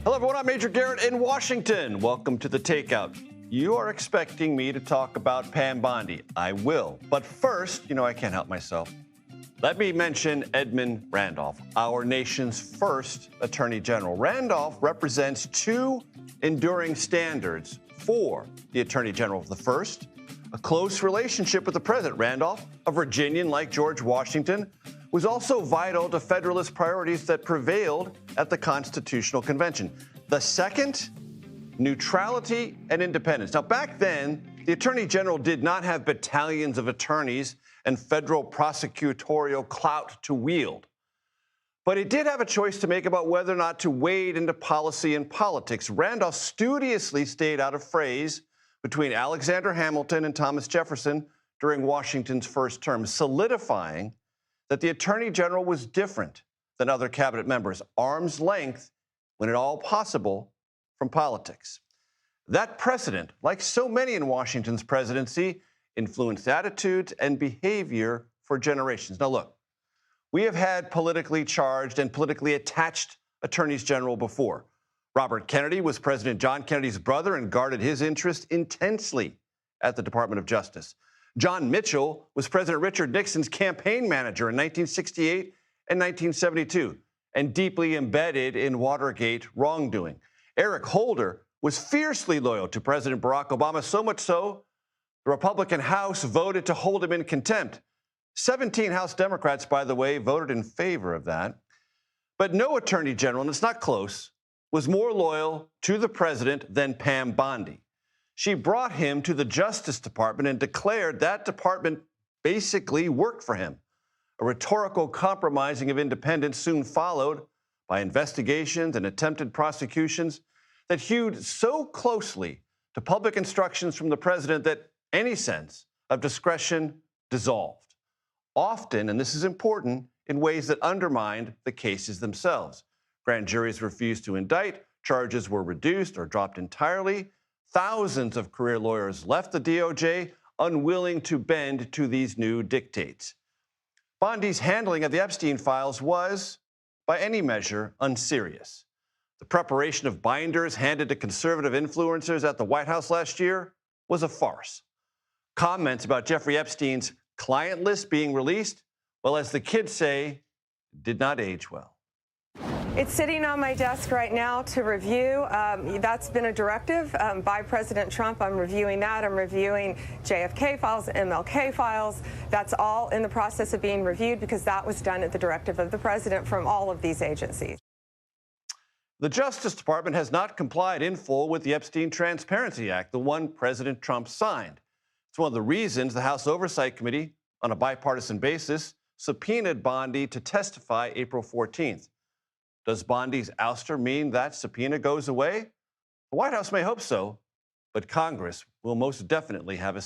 Hello, everyone. I'm Major Garrett in Washington. Welcome to the Takeout. You are expecting me to talk about Pam Bondi. I will. But first, I can't help myself. Let me mention Edmund Randolph, our nation's first Attorney General. Randolph represents two enduring standards for the Attorney General. The first, a close relationship with the President. Randolph, a Virginian like George Washington, was also vital to Federalist priorities that prevailed at the Constitutional Convention. The second, neutrality and independence. Now, back then, the Attorney General did not have battalions of attorneys and federal prosecutorial clout to wield. But it did have a choice to make about whether or not to wade into policy and politics. Randolph studiously stayed out of frays between Alexander Hamilton and Thomas Jefferson during Washington's first term, solidifying that the Attorney General was different than other cabinet members, arm's length, when at all possible, from politics. That precedent, like so many in Washington's presidency, influenced attitudes and behavior for generations. Now, look, we have had politically charged and politically attached attorneys general before. Robert Kennedy was President John Kennedy's brother and guarded his interest intensely at the Department of Justice. John Mitchell was President Richard Nixon's campaign manager in 1968 and 1972 and deeply embedded in Watergate wrongdoing. Eric Holder was fiercely loyal to President Barack Obama, so much so the Republican House voted to hold him in contempt. 17 House Democrats, by the way, voted in favor of that. But no attorney general, and it's not close, was more loyal to the president than Pam Bondi. She brought him to the Justice Department and declared that department basically worked for him. A rhetorical compromising of independence soon followed by investigations and attempted prosecutions that hewed so closely to public instructions from the president that any sense of discretion dissolved. Often, and this is important, in ways that undermined the cases themselves. Grand juries refused to indict, charges were reduced or dropped entirely. Thousands of career lawyers left the DOJ, unwilling to bend to these new dictates. Bondi's handling of the Epstein files was, by any measure, unserious. The preparation of binders handed to conservative influencers at the White House last year was a farce. Comments about Jeffrey Epstein's client list being released, well, as the kids say, did not age well. It's sitting on my desk right now to review. That's been a directive by President Trump. I'm reviewing that. I'm reviewing JFK files, MLK files. That's all in the process of being reviewed because that was done at the directive of the president from all of these agencies. The Justice Department has not complied in full with the Epstein Transparency Act, the one President Trump signed. It's one of the reasons the House Oversight Committee, on a bipartisan basis, subpoenaed Bondi to testify April 14th. Does Bondi's ouster mean that subpoena goes away? The White House may hope so, but Congress will most definitely have a say.